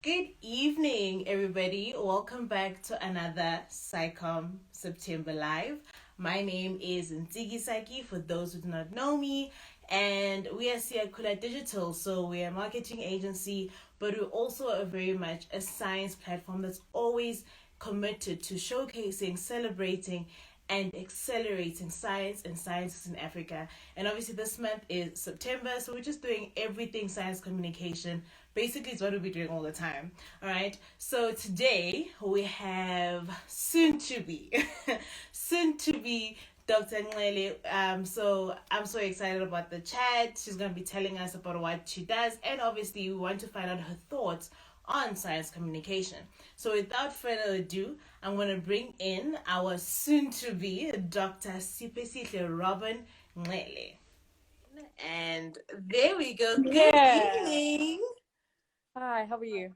Good evening, everybody. Welcome back to another SciComm September Live. My name is Ntsiki for those who do not know me, and we are Siakula Digital. So we are a marketing agency, but we're also a very much a science platform that's always committed to showcasing, celebrating, and accelerating science and scientists in Africa. And obviously, this month is September, so we're just doing everything science communication. Basically, it's what we'll be doing all the time. All right. So today we have soon to be, soon to be Dr. Nxele. So I'm so excited about the chat. She's going to be telling us about what she does, and obviously, we want to find out her thoughts on science communication. So without further ado, I'm going to bring in our soon-to-be Dr. Siphesihle Robin Nxele. And there we go. Good Yeah. evening. Hi, how are you?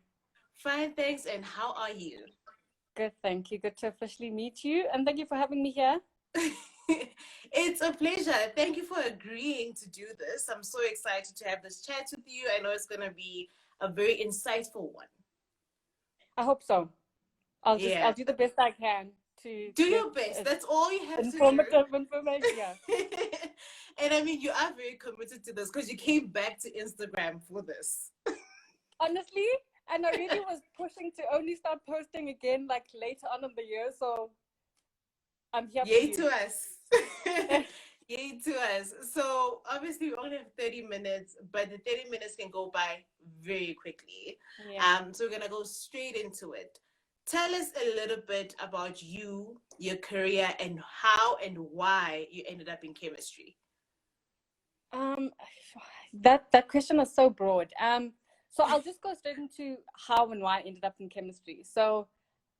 Fine, thanks. And how are you? Good, thank you. Good to officially meet you. And thank you for having me here. It's a pleasure. Thank you for agreeing to do this. I'm so excited to have this chat with you. I know it's going to be a very insightful one. I hope so. I'll Yeah. do the best I can to Do give your best. That's all you have to do. informative information. Yeah. And I mean, you are very committed to this because you came back to Instagram for this. Honestly, and I really was pushing to only start posting again like later on in the year. So I'm here for Yay you. to us. Yay to us. So obviously we only have 30 minutes, but the 30 minutes can go by very quickly. Yeah. So we're gonna go straight into it. Tell us a little bit about you, your career, and how and why you ended up in chemistry. Um, that question is so broad. So I'll just go straight into how and why I ended up in chemistry. So,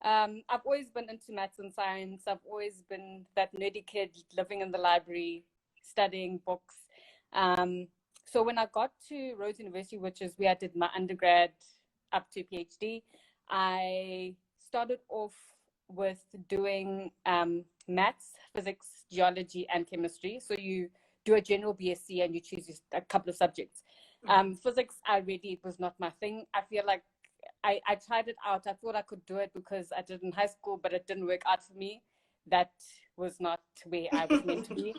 I've always been into maths and science. I've always been that nerdy kid living in the library, studying books. So when I got to Rhodes University, which is where I did my undergrad up to PhD, I started off with doing maths, physics, geology, and chemistry. So you do a general BSc and you choose a couple of subjects. Physics, it was not my thing. I feel like I tried it out. I thought I could do it because I did in high school, but it didn't work out for me. That was not where I was meant to be.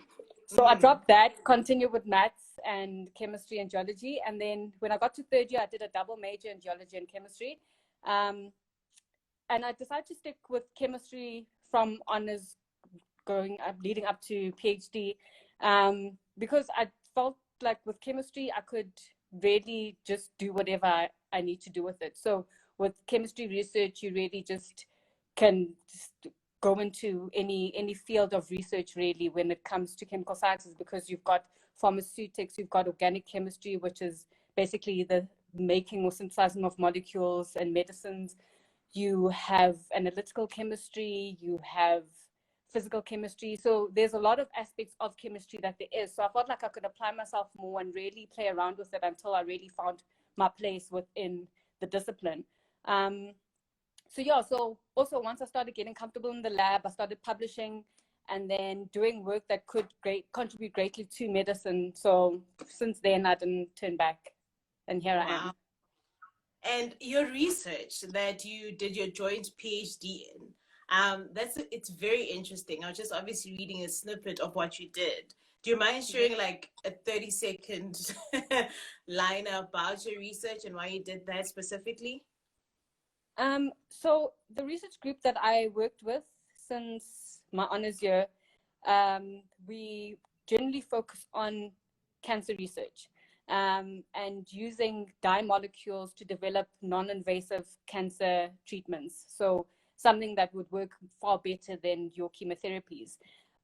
So I dropped that, continued with maths and chemistry and geology. And then when I got to third year, I did a double major in geology and chemistry. And I decided to stick with chemistry from honors going up, leading up to PhD, because I felt like with chemistry, I could really just do whatever I need to do with it. So with chemistry research, you really just can just go into any field of research really when it comes to chemical sciences, because you've got pharmaceutics, you've got organic chemistry, which is basically the making or synthesizing of molecules and medicines. You have analytical chemistry, you have physical chemistry. So there's a lot of aspects of chemistry that there is. So I felt like I could apply myself more and really play around with it until I really found my place within the discipline. So also once I started getting comfortable in the lab, I started publishing and then doing work that could contribute greatly to medicine. So since then, I didn't turn back, and here I am. And your research that you did your joint PhD in, it's very interesting. I was just obviously reading a snippet of what you did. Do you mind sharing like a 30-second line about your research and why you did that specifically? So the research group that I worked with since my honors year, we generally focus on cancer research, and using dye molecules to develop non-invasive cancer treatments. So something that would work far better than your chemotherapies.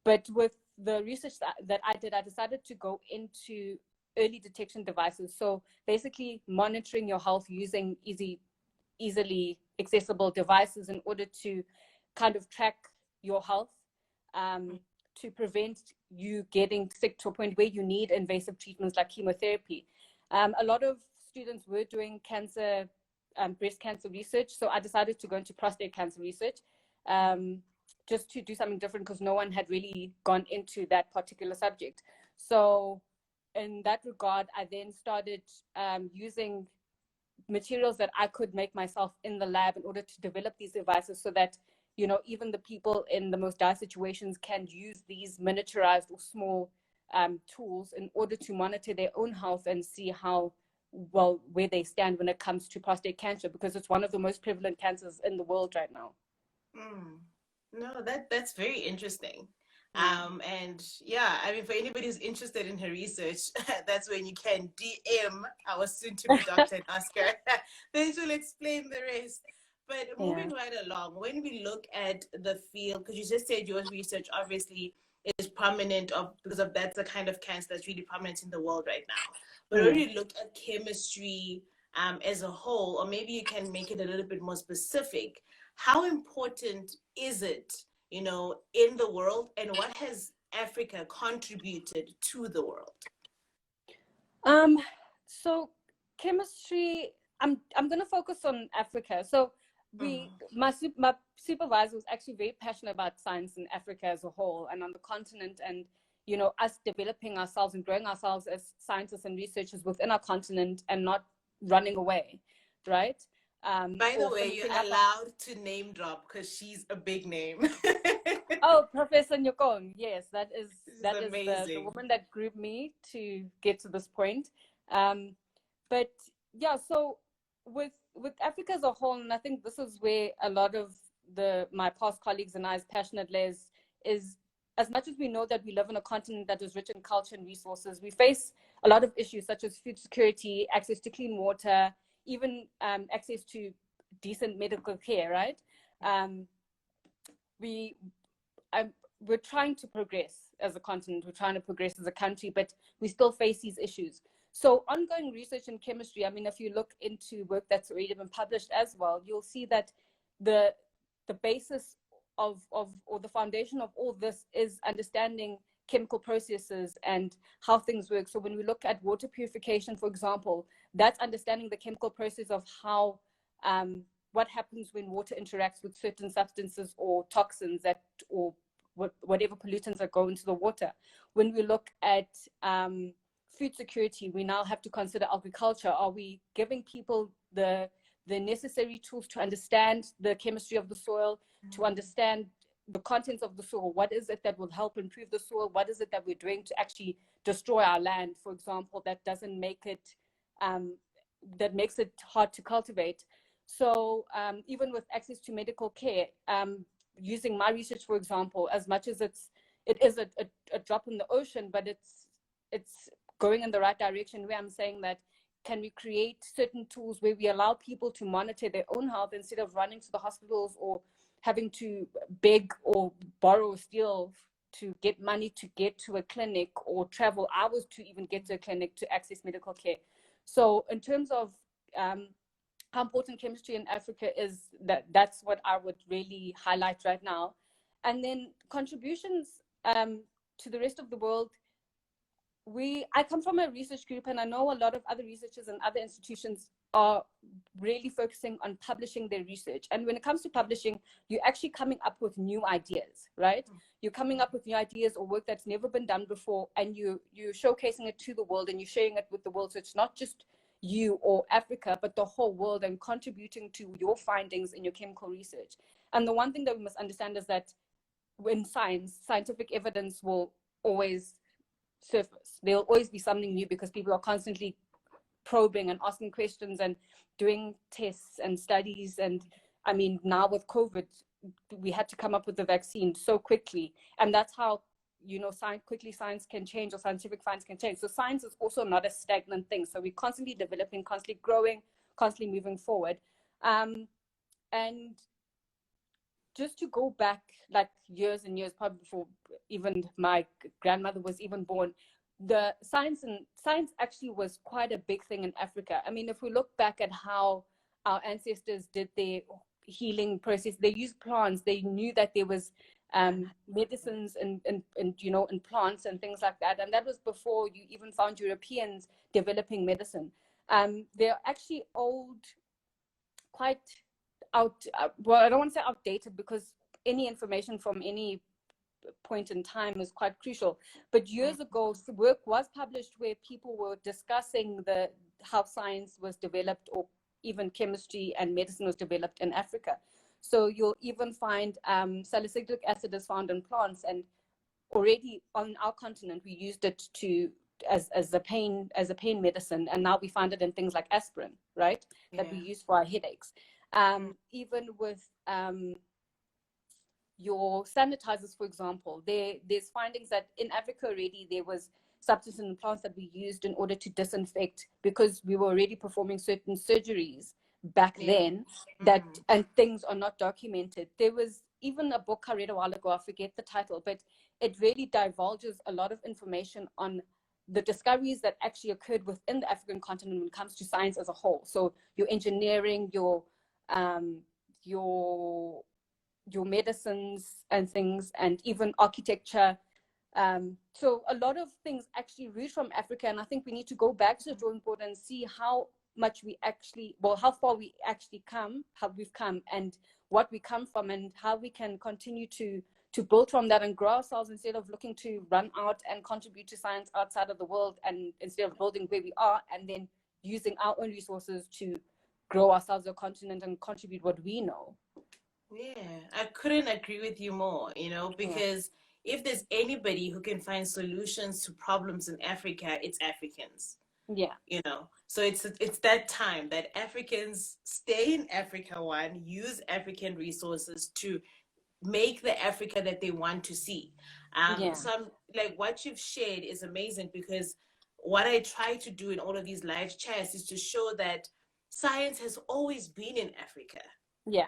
But with the research that I did, I decided to go into early detection devices. So basically monitoring your health using easily accessible devices in order to kind of track your health, to prevent you getting sick to a point where you need invasive treatments like chemotherapy. A lot of students were doing breast cancer research, so I decided to go into prostate cancer research, just to do something different because no one had really gone into that particular subject. So in that regard, I then started using materials that I could make myself in the lab in order to develop these devices so that, you know, even the people in the most dire situations can use these miniaturized or small tools in order to monitor their own health and see how well where they stand when it comes to prostate cancer, because it's one of the most prevalent cancers in the world right now. Mm. No, that's very interesting. Yeah. And yeah, I mean, for anybody who's interested in her research, that's when you can DM our soon-to-be doctor and ask her. Then she'll explain the rest. But Yeah. moving right along, when we look at the field, because you just said your research obviously is prominent because of that's the kind of cancer that's really prominent in the world right now. But when Mm. you look at chemistry as a whole, or maybe you can make it a little bit more specific, how important is it, you know, in the world, and what has Africa contributed to the world? Um, so chemistry, I'm gonna focus on Africa. So my supervisor was actually very passionate about science in Africa as a whole and on the continent, and you know, us developing ourselves and growing ourselves as scientists and researchers within our continent and not running away, right? By the Or way, you're finishing up. allowed to name drop because she's a big name. Oh, Professor Nyokong. Yes, She's that is the amazing. woman that grew me to get to this point. Um, but yeah, so with Africa as a whole, and I think this is where a lot of my past colleagues and I's passionate is as much as we know that we live in a continent that is rich in culture and resources, we face a lot of issues such as food security, access to clean water, even access to decent medical care, right? Um, we I'm, we're trying to progress as a continent, we're trying to progress as a country, but we still face these issues. So ongoing research in chemistry, I mean, if you look into work that's already been published as well, you'll see that the basis of or the foundation of all this is understanding chemical processes and how things work. So when we look at water purification, for example, that's understanding the chemical process of how what happens when water interacts with certain substances or toxins or whatever pollutants that go into the water. When we look at food security, we now have to consider agriculture. Are we giving people the necessary tools to understand the chemistry of the soil, to understand the contents of the soil? What is it that will help improve the soil? What is it that we're doing to actually destroy our land, for example, that doesn't make it that makes it hard to cultivate? So even with access to medical care, using my research, for example, as much as it is a drop in the ocean, but it's going in the right direction, where I'm saying that can we create certain tools where we allow people to monitor their own health instead of running to the hospitals or having to beg or borrow or steal to get money to get to a clinic or travel hours to even get to a clinic to access medical care. So in terms of how important chemistry in Africa is, that's what I would really highlight right now. And then contributions to the rest of the world. I come from a research group, and I know a lot of other researchers and other institutions are really focusing on publishing their research. And when it comes to publishing, you're actually coming up with new ideas, right? You're coming up with new ideas or work that's never been done before, and you're showcasing it to the world and you're sharing it with the world. So it's not just you or Africa, but the whole world, and contributing to your findings in your chemical research. And the one thing that we must understand is that when scientific evidence will always surface. There'll always be something new because people are constantly probing and asking questions and doing tests and studies. And I mean, now with COVID, we had to come up with the vaccine so quickly. And that's how, you know, quickly science can change, or scientific finds can change. So science is also not a stagnant thing. So we're constantly developing, constantly growing, constantly moving forward. And just to go back like years and years, probably before even my grandmother was even born, the science actually was quite a big thing in Africa. I mean, if we look back at how our ancestors did their healing process, they used plants. They knew that there was medicines and you know, in plants and things like that. And that was before you even found Europeans developing medicine. They're actually old, quite well, I don't want to say outdated, because any information from any point in time is quite crucial. But years ago, work was published where people were discussing how science was developed, or even chemistry and medicine was developed in Africa. So you'll even find salicylic acid is found in plants, and already on our continent we used it to as a pain medicine, and now we find it in things like aspirin, right? That we use for our headaches. Even with your sanitizers, for example, there's findings that in Africa already there was substances in plants that we used in order to disinfect, because we were already performing certain surgeries back then that and things are not documented. There was even a book I read a while ago, I forget the title, but it really divulges a lot of information on the discoveries that actually occurred within the African continent when it comes to science as a whole. So your engineering, your medicines and things, and even architecture. So a lot of things actually root from Africa, and I think we need to go back to the drawing board and see how much we actually, well, how far we actually come, how we've come, and what we come from, and how we can continue to build from that and grow ourselves, instead of looking to run out and contribute to science outside of the world, and instead of building where we are and then using our own resources to grow ourselves as a continent and contribute what we know. Yeah, I couldn't agree with you more, because if there's anybody who can find solutions to problems in Africa, it's Africans. Yeah. So it's that time that Africans stay in Africa, use African resources to make the Africa that they want to see. So like what you've shared is amazing, because what I try to do in all of these live chats is to show that science has always been in Africa. Yeah.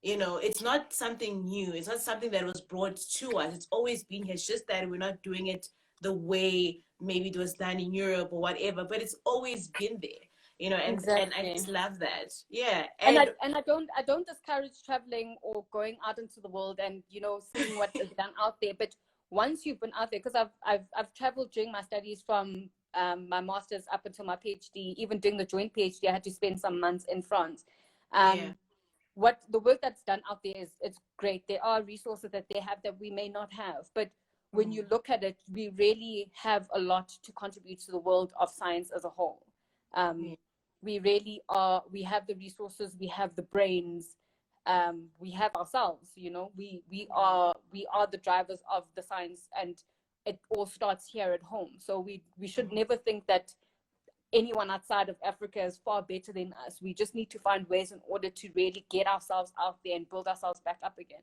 It's not something new. It's not something that was brought to us. It's always been here. It's just that we're not doing it the way maybe it was done in Europe or whatever, but it's always been there. And I just love that. Yeah. And I don't discourage traveling or going out into the world and seeing what is done out there. But once you've been out there, because I've traveled during my studies from my master's up until my PhD, even doing the joint PhD, I had to spend some months in France. What the work that's done out there is, it's great. There are resources that they have that we may not have, but when you look at it, we really have a lot to contribute to the world of science as a whole. We really are. We have the resources, we have the brains, we have ourselves. We are the drivers of the science, and it all starts here at home. So we should never think that anyone outside of Africa is far better than us. We just need to find ways in order to really get ourselves out there and build ourselves back up again.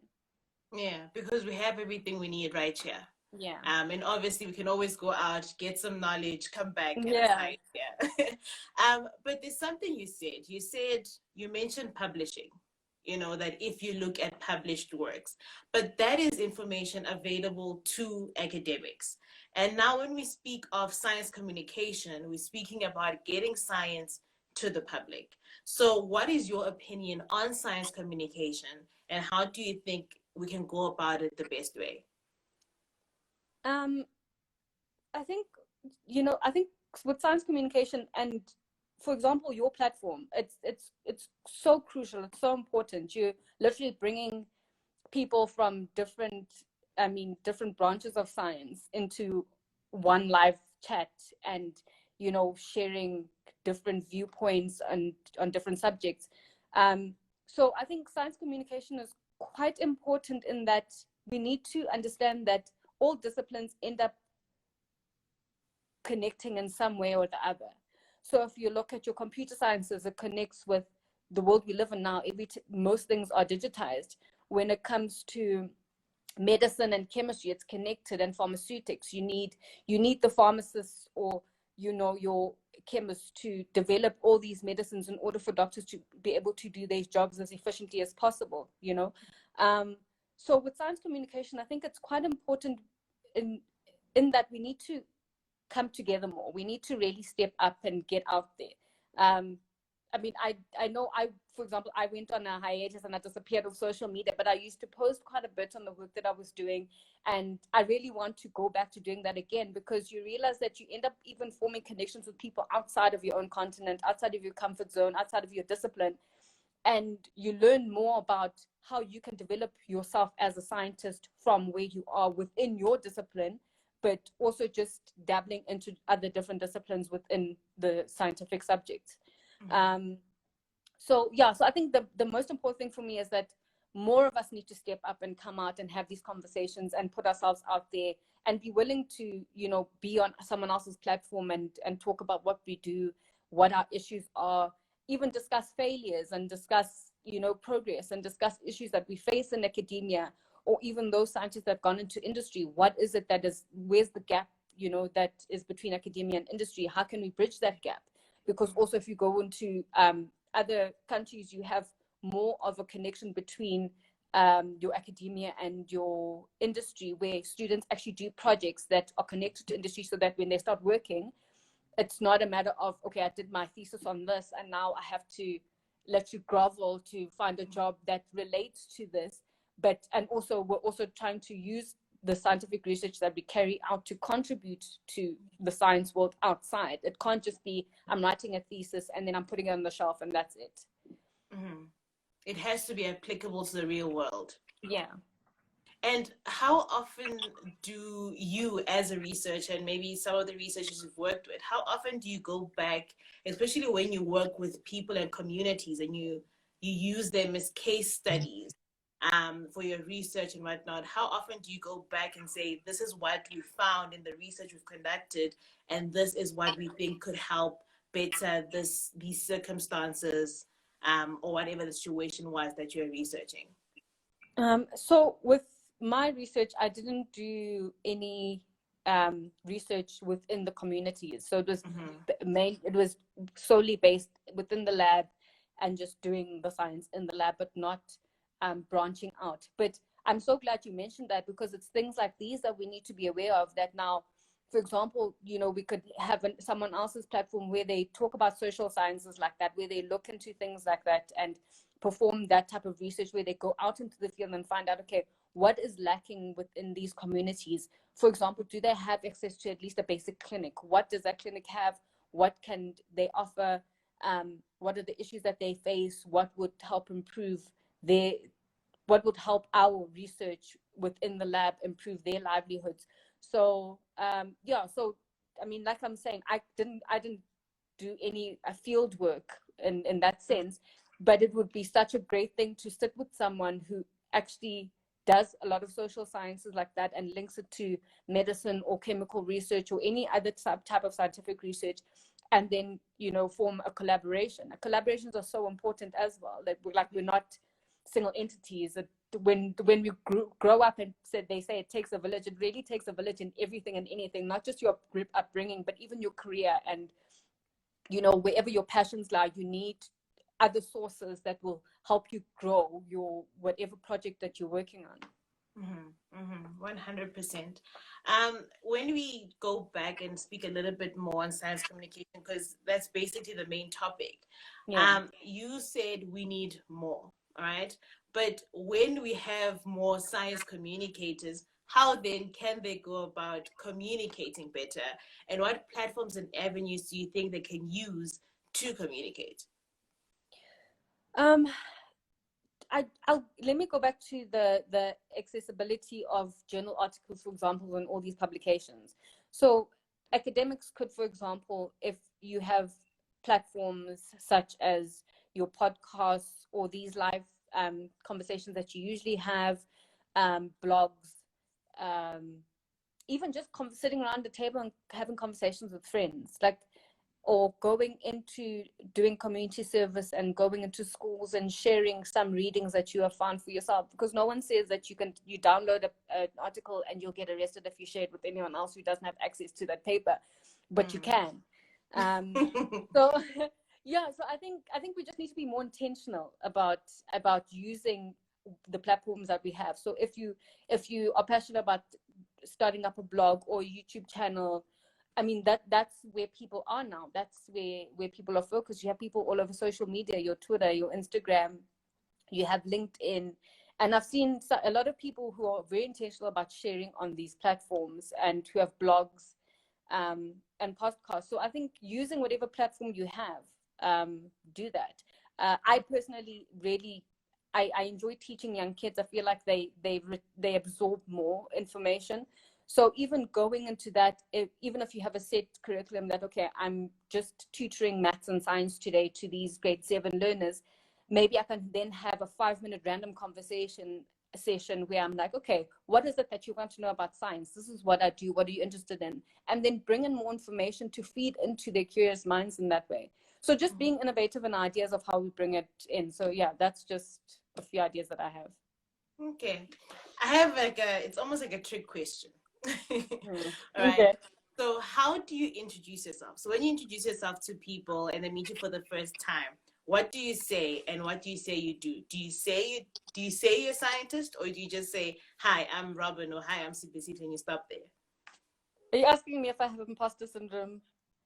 Yeah, because we have everything we need right here. Yeah. And obviously we can always go out, get some knowledge, come back and fight. Yeah. But there's something you said. You mentioned publishing. That if you look at published works, but that is information available to academics. And now when we speak of science communication, we're speaking about getting science to the public. So what is your opinion on science communication, and how do you think we can go about it the best way? I think with science communication, and for example, your platform, it's so crucial. It's so important. You're literally bringing people from different branches of science into one live chat, and sharing different viewpoints on different subjects. So I think science communication is quite important in that we need to understand that all disciplines end up connecting in some way or the other. So if you look at your computer sciences, it connects with the world we live in now. Most things are digitized. When it comes to medicine and chemistry, it's connected, and pharmaceutics, you need the pharmacists or your chemists to develop all these medicines in order for doctors to be able to do their jobs as efficiently as possible. So with science communication, I think it's quite important in that we need to come together more. We need to really step up and get out there. I know for example, I went on a hiatus and I disappeared off social media, but I used to post quite a bit on the work that I was doing. And I really want to go back to doing that again, because you realize that you end up even forming connections with people outside of your own continent, outside of your comfort zone, outside of your discipline. And you learn more about how you can develop yourself as a scientist from where you are within your discipline, but also just dabbling into other different disciplines within the scientific subjects. So yeah, so I think the most important thing for me is that more of us need to step up and come out and have these conversations and put ourselves out there and be willing to, you know, be on someone else's platform and talk about what we do, what our issues are, even discuss failures and discuss, you know, progress and discuss issues that we face in academia, or even those scientists that have gone into industry. What is it that is, where's the gap, you know, that is between academia and industry? How can we bridge that gap? Because also if you go into other countries, you have more of a connection between your academia and your industry, where students actually do projects that are connected to industry, so that when they start working, it's not a matter of, okay, I did my thesis on this and now I have to let you grovel to find a job that relates to this. But, and also we're also trying to use the scientific research that we carry out to contribute to the science world outside. It can't just be, I'm writing a thesis and then I'm putting it on the shelf and that's it. Mm-hmm. It has to be applicable to the real world. Yeah. And how often do you, as a researcher, and maybe some of the researchers you've worked with, how often do you go back, especially when you work with people and communities and you use them as case studies for your research and whatnot? How often do you go back and say, this is what we found in the research we've conducted, and this is what we think could help better these circumstances, or whatever the situation was that you're researching? So with my research, I didn't do any research within the communities. So it was it was solely based within the lab and just doing the science in the lab, but not branching out. But I'm so glad you mentioned that, because it's things like these that we need to be aware of. That now, for example, you know, we could have someone else's platform where they talk about social sciences like that, where they look into things like that and perform that type of research, where they go out into the field and find out, okay, what is lacking within these communities? For example, do they have access to at least a basic clinic? What does that clinic have? What can they offer? What are the issues that they face? What would help improve what would help our research within the lab improve their livelihoods? So yeah, so I mean, like I'm saying, I didn't do any field work in that sense, but it would be such a great thing to sit with someone who actually does a lot of social sciences like that and links it to medicine or chemical research or any other type of scientific research, and then, you know, form a collaboration. Collaborations are so important as well. That we're not single entities. That when we grow up, and they say it takes a village, it really takes a village in everything and anything, not just your upbringing, but even your career. And, you know, wherever your passions lie, you need other sources that will help you grow your whatever project that you're working on. 100%. When we go back and speak a little bit more on science communication, because that's basically the main topic, you said we need more, all right? But when we have more science communicators, how then can they go about communicating better? And what platforms and avenues do you think they can use to communicate? I'll let me go back to the accessibility of journal articles, for example, in all these publications. So academics could, for example, if you have platforms such as your podcasts or these live conversations that you usually have, blogs, even just sitting around the table and having conversations with friends, like, or going into doing community service and going into schools and sharing some readings that you have found for yourself. Because no one says that you download an article and you'll get arrested if you share it with anyone else who doesn't have access to that paper, but you can. So yeah, so I think we just need to be more intentional about using the platforms that we have. So if you are passionate about starting up a blog or a YouTube channel, I mean, that's where people are now. That's where people are focused. You have people all over social media, your Twitter, your Instagram, you have LinkedIn. And I've seen a lot of people who are very intentional about sharing on these platforms and who have blogs and podcasts. So I think using whatever platform you have, do that. I personally really, I enjoy teaching young kids. I feel like they absorb more information. So even going into that, even if you have a set curriculum that, okay, I'm just tutoring maths and science today to these grade 7 learners, maybe I can then have a 5-minute random conversation session where I'm like, okay, what is it that you want to know about science? This is what I do. What are you interested in? And then bring in more information to feed into their curious minds in that way. So just being innovative in ideas of how we bring it in. So yeah, that's just a few ideas that I have. Okay. I have it's almost like a trick question. All right. Okay. So how do you introduce yourself? So when you introduce yourself to people and they meet you for the first time, what do you say and what do you say you do? Do you say you're a scientist, or do you just say, hi, I'm Robin, or hi, I'm Siphesihle, and you stop there? Are you asking me if I have imposter syndrome?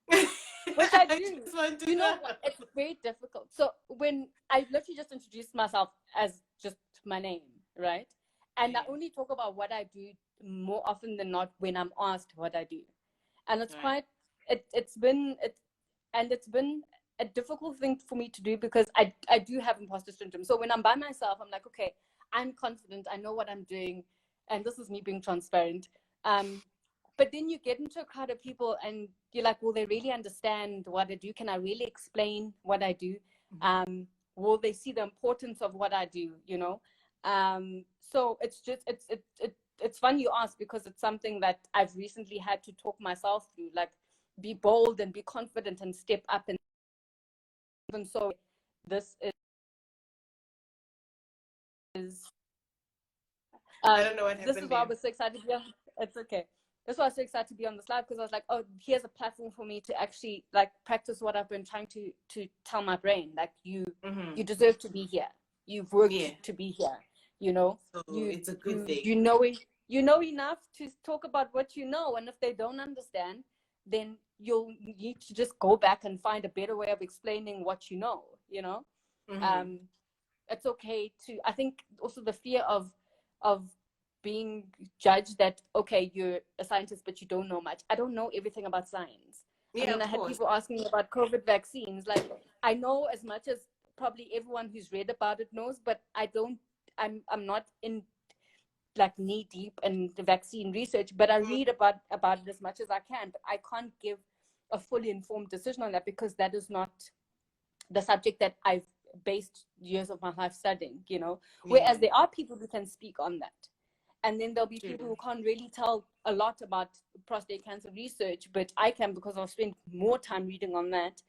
Which I do. Just want to You know what? It's very difficult. So when I literally just introduced myself as just my name, right? And I only talk about what I do more often than not when I'm asked what I do. And it's quite, it's been a difficult thing for me to do because I do have imposter syndrome. So when I'm by myself, I'm like, okay, I'm confident, I know what I'm doing, and this is me being transparent. But then you get into a crowd of people and you're like, will they really understand what I do? Can I really explain what I do? Will they see the importance of what I do, you know? So it's just, it's fun you ask, because it's something that I've recently had to talk myself through, like be bold and be confident and step up. And even so, this is I don't know what happened. This is why I was so excited to be on. It's okay. That's why I was so excited to be on this live, because I was like, oh, here's a platform for me to actually like practice what I've been trying to tell my brain. Like you deserve to be here. You've worked to be here. You know, so it's a good thing. You know enough to talk about what you know, and if they don't understand, then you'll need to just go back and find a better way of explaining what you know. You know, it's okay to. I think also the fear of being judged that, okay, you're a scientist but you don't know much. I don't know everything about science. I mean, I had people asking me about COVID vaccines. Like, I know as much as probably everyone who's read about it knows, but I'm not in like knee deep in the vaccine research, but I read about it as much as I can. But I can't give a fully informed decision on that, because that is not the subject that I've based years of my life studying, you know. Whereas there are people who can speak on that. And then there'll be people who can't really tell a lot about prostate cancer research, but I can, because I've spent more time reading on that.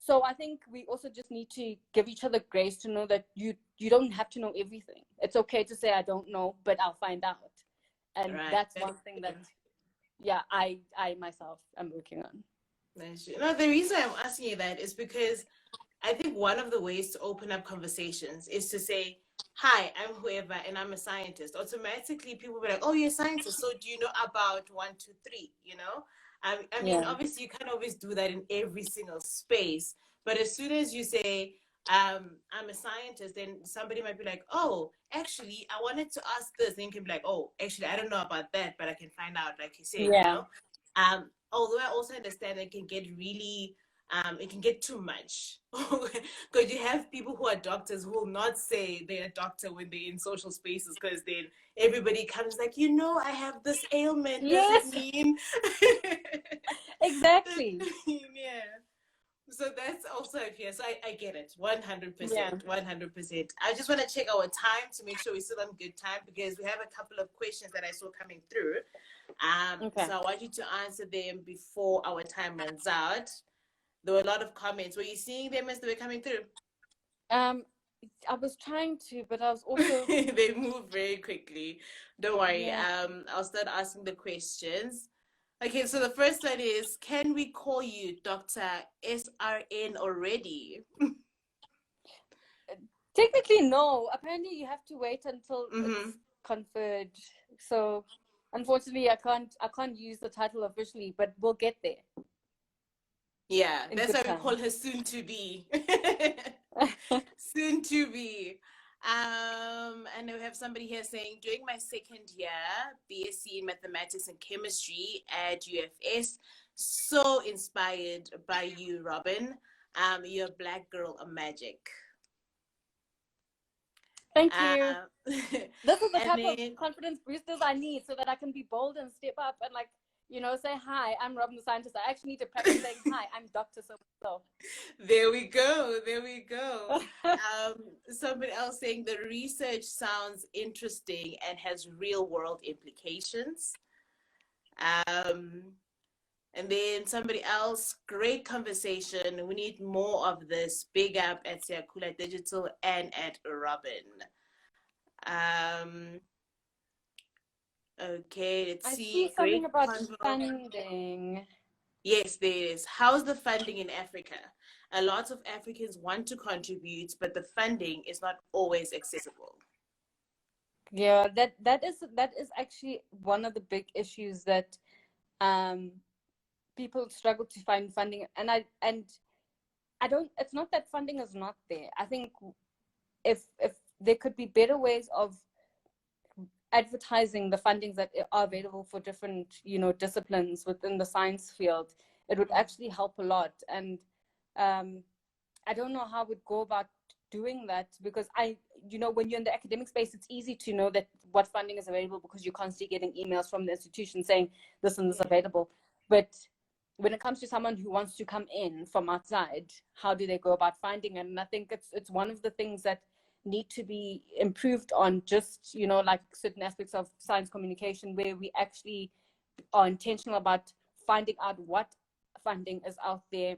So I think we also just need to give each other grace to know that you don't have to know everything. It's okay to say, I don't know, but I'll find out. And that's one thing that, I myself am working on. No, the reason I'm asking you that is because I think one of the ways to open up conversations is to say, hi, I'm whoever, and I'm a scientist. Automatically, people will be like, oh, you're a scientist, so do you know about 1, 2, 3, you know? I mean, obviously, you can't always do that in every single space, but as soon as you say, I'm a scientist, then somebody might be like, oh, actually, I wanted to ask this, and you can be like, oh, actually, I don't know about that, but I can find out, like you said, you know? Although I also understand it can get really... it can get too much, because you have people who are doctors who will not say they're a doctor when they're in social spaces, because then everybody comes like, you know, I have this ailment. Does it mean? Exactly. So that's also a fear. So I get it, 100%, 100%. I just want to check our time to make sure we're still on good time, because we have a couple of questions that I saw coming through. So I want you to answer them before our time runs out. There were a lot of comments. Were you seeing them as they were coming through? I was trying to, but I was also... They move very quickly. Don't worry. I'll start asking the questions. Okay, so the first one is, can we call you Dr. SRN already? Technically, no. Apparently, you have to wait until it's conferred. So, unfortunately, I can't use the title officially, but we'll get there. Yeah, that's why we call her soon to be. Soon to be. And we have somebody here saying, during my second year BSc in mathematics and chemistry at UFS, so inspired by you, Robin. You're a black girl of magic. Thank you. This is the And type of then confidence boosters I need so that I can be bold and step up and like, say, hi, I'm Robin the scientist. I actually need to practice saying, hi, I'm Dr. So. there we go. There we go. Somebody else saying the research sounds interesting and has real world implications. Um, and then somebody else, great conversation. We need more of this. Big up at Siakula Digital and at Robin. Um, okay, let's I see see. something Great about convo. funding. Yes, there is. How's the funding in Africa? A lot of Africans want to contribute, but the funding is not always accessible. Yeah, that is actually one of the big issues that um people struggle to find funding. And I don't, it's not that funding is not there. I think if there could be better ways of advertising the fundings that are available for different disciplines within the science field, it would actually help a lot. And um, I don't know how I would go about doing that, because when you're in the academic space, it's easy to know that what funding is available because you're constantly getting emails from the institution saying this and this Yeah. available. But when it comes to someone who wants to come in from outside, how do they go about finding it? And I think it's one of the things that need to be improved on, just like certain aspects of science communication, where we actually are intentional about finding out what funding is out there,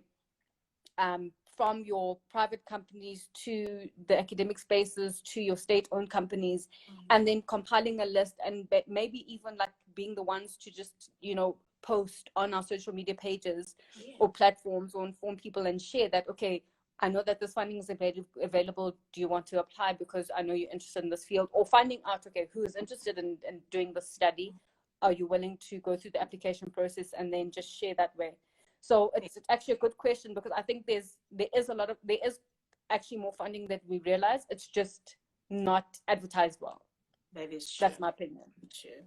from your private companies to the academic spaces to your state-owned companies, and then compiling a list, and maybe even like being the ones to just post on our social media pages Yeah. or platforms, or inform people and share that, okay, I know that this funding is available. Do you want to apply because I know you're interested in this field? Or finding out, okay, who is interested in doing this study? Are you willing to go through the application process, and then just share that way? So it's actually a good question, because I think there is actually more funding that we realize. It's just not advertised well. That is true. That's my opinion. True.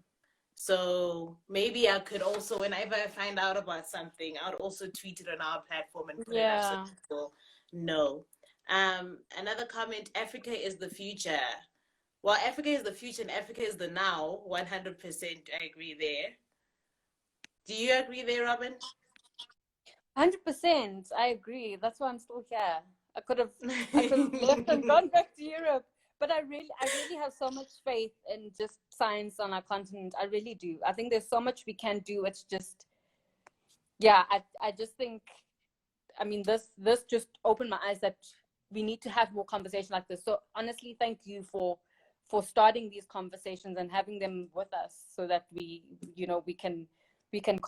So maybe I could also, whenever I find out about something, I would also tweet it on our platform and put it up so Yeah. people know. Another comment, Africa is the future. Well, Africa is the future and Africa is the now. 100% I agree there. Do you agree there, Robin? 100%. I agree. That's why I'm still here. I could have left and gone back to Europe. But I really have so much faith in just science on our continent. I really do. I think there's so much we can do. It's just, yeah, I just think, I mean, this just opened my eyes that we need to have more conversation like this. So honestly, thank you for starting these conversations and having them with us, so that we can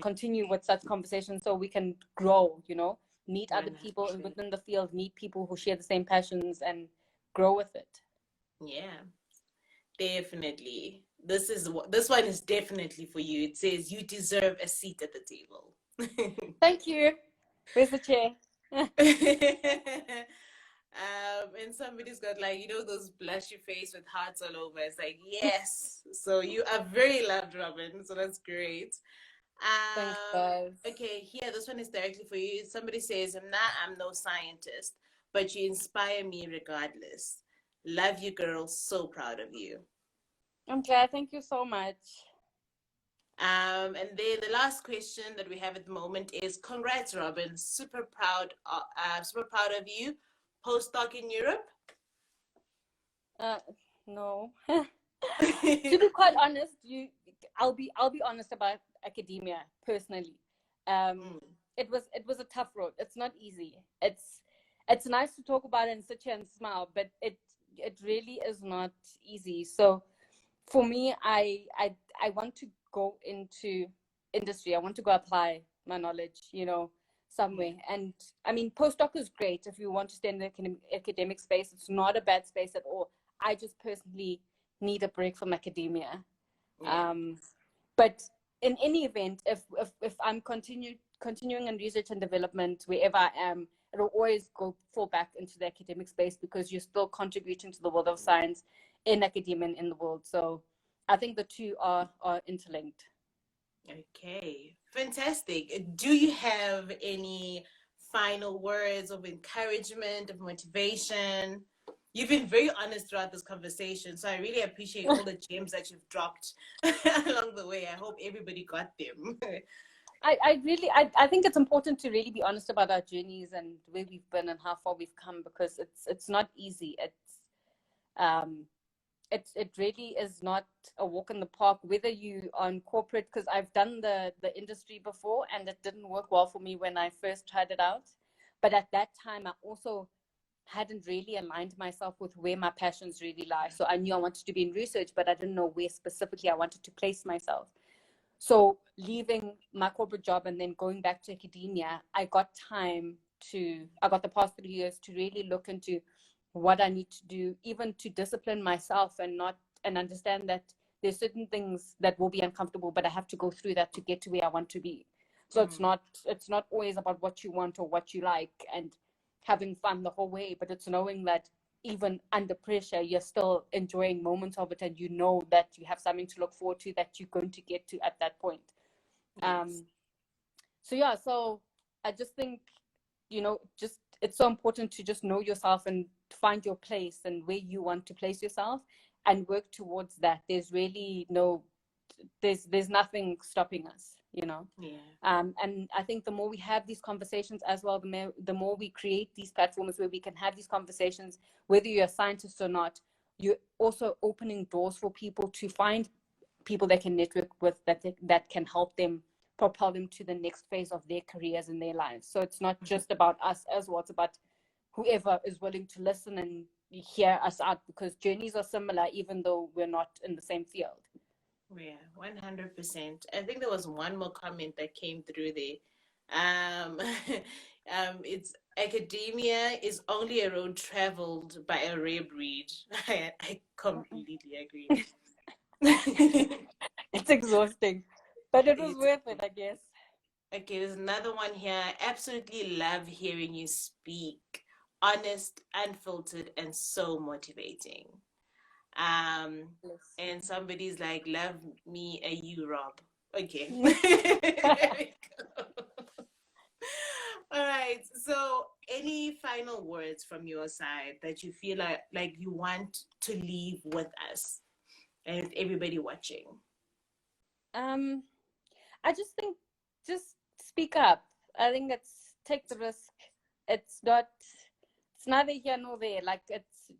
continue with such conversations, so we can grow, meet other people 100%. within the field, meet people who share the same passions, and grow with it. Yeah, definitely. This one is definitely for you. It says you deserve a seat at the table. Thank you. Where's the chair? And somebody's got like, those blushy face with hearts all over. It's like, yes. So you are very loved, Robin. So that's great. Thanks, guys. Okay, here, this one is directly for you. Somebody says, I'm no scientist, but you inspire me regardless. Love you, girl. So proud of you. I'm glad. Thank you so much. And then the last question that we have at the moment is, congrats, Robin. Super proud of you. Postdoc in Europe. No. To be quite honest, I'll be honest about academia personally. Mm, It was a tough road. It's not easy. It's nice to talk about it and sit here and smile, but it really is not easy. So for me, I want to go into industry. I want to go apply my knowledge, somewhere. And I mean, postdoc is great if you want to stay in the academic space. It's not a bad space at all. I just personally need a break from academia. yeah. But in any event, if I'm continuing in research and development wherever I am, it'll always fall back into the academic space, because you're still contributing to the world of science in academia and in the world. So I think the two are interlinked. Okay, fantastic. Do you have any final words of encouragement, of motivation? You've been very honest throughout this conversation, so I really appreciate all the gems that you've dropped along the way. I hope everybody got them. I think it's important to really be honest about our journeys and where we've been and how far we've come, because it's not easy. Um it really is not a walk in the park, whether you are in corporate, because I've done the industry before and it didn't work well for me when I first tried it out. But at that time, I also hadn't really aligned myself with where my passions really lie. So I knew I wanted to be in research, but I didn't know where specifically I wanted to place myself. So leaving my corporate job and then going back to academia, I got the past 3 years to really look into what I need to do, even to discipline myself and understand that there's certain things that will be uncomfortable, but I have to go through that to get to where I want to be. So it's not always about what you want or what you like and having fun the whole way, but it's knowing that even under pressure, you're still enjoying moments of it, and you know that you have something to look forward to that you're going to get to at that point. Yes. So I just think, just it's so important to just know yourself and find your place and where you want to place yourself and work towards that. There's really there's nothing stopping us. Yeah. And I think the more we have these conversations as well, the more we create these platforms where we can have these conversations, whether you're a scientist or not, you're also opening doors for people to find people they can network with that can help them propel them to the next phase of their careers and their lives. So it's not just about us as well, it's about whoever is willing to listen and hear us out, because journeys are similar even though we're not in the same field. Yeah, 100%. I think there was one more comment that came through there. Um, it's academia is only a road traveled by a rare breed. I completely agree. It's exhausting, but it was It's, worth it, I guess. okay, there's another one here. I absolutely love hearing you speak. Honest, unfiltered, and so motivating. Um, Yes. and somebody's like, "Love me a you, Rob." Okay. There we go. All right. So, any final words from your side that you feel like you want to leave with us and with everybody watching? um I just think, just speak up. I think it's take the risk. It's neither here nor there. Like, it's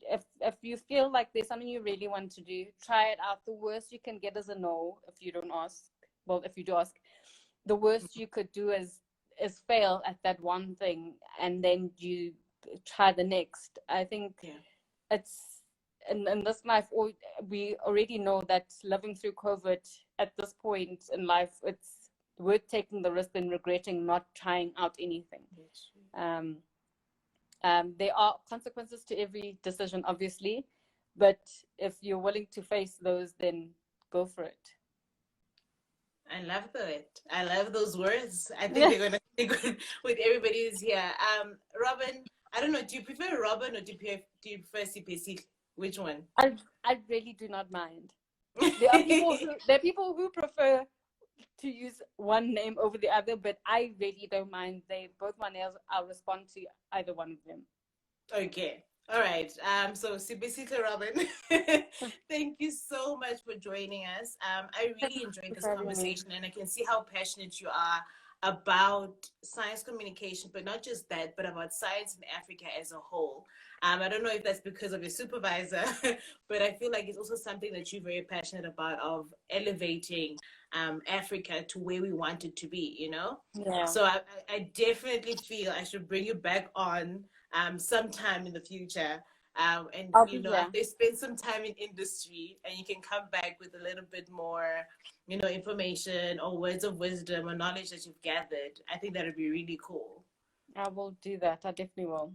if you feel like there's something you really want to do, try it out. The worst you can get is a no if you don't ask. Well, if you do ask, the worst you could do is fail at that one thing, and then you try the next. I think Yeah. it's in this life, we already know that living through COVID at this point in life, it's worth taking the risk than regretting not trying out anything. Yes. Um, there are consequences to every decision, obviously, but if you're willing to face those, then go for it. I love that. I love those words. I think they're gonna stick with everybody who's here. Robin, I don't know. Do you prefer Robin or do you prefer Siphesihle? Which one? I really do not mind. There are people who prefer to use one name over the other, but I really don't mind. They both my names. I'll respond to either one of them. Okay. All right. So Siphesihle Robin, thank you so much for joining us. I really enjoyed Thanks this for having me. conversation, and I can see how passionate you are about science communication, but not just that, but about science in Africa as a whole. I don't know if that's because of your supervisor, but I feel like it's also something that you're very passionate about, of elevating Africa to where we want it to be, you know? Yeah. So I definitely feel I should bring you back on sometime in the future. And I'll you be know, here. after you spend some time in industry, and you can come back with a little bit more, information or words of wisdom or knowledge that you've gathered. I think that would be really cool. I will do that. I definitely will.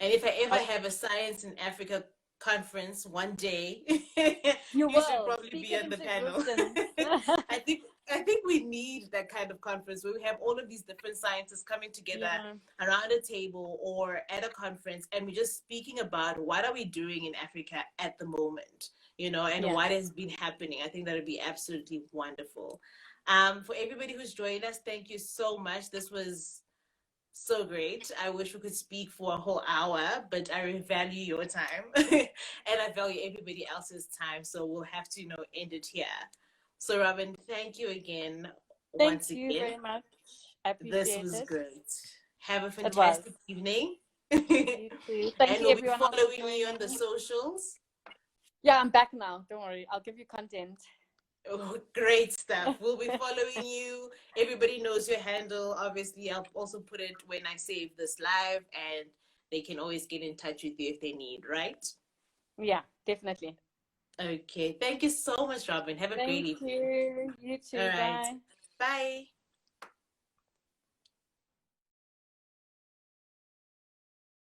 And if I ever I'll, have a Science in Africa conference one day, you you should will probably speak be it on the into panel. existence. I think we need that kind of conference where we have all of these different scientists coming together Yeah. around a table or at a conference, and we're just speaking about what are we doing in Africa at the moment, and Yeah. what has been happening. I think that would be absolutely wonderful. For everybody who's joined us, thank you so much. This was So great. I wish we could speak for a whole hour, but I value your time and I value everybody else's time. So we'll have to, end it here. So, Robin, thank you again, Thank once you again. very much. I This appreciate was it. great. Have a It was. fantastic evening. You too. Thank And you we'll be everyone else for following you on the joining. socials. Yeah, I'm back now. Don't worry. I'll give you content. Oh, great stuff. We'll be following you. Everybody knows your handle. Obviously, I'll also put it when I save this live, and they can always get in touch with you if they need, right? Yeah, definitely. Okay. Thank you so much, Robin. Have a great Thank evening. you. You All too. right. Bye. Bye.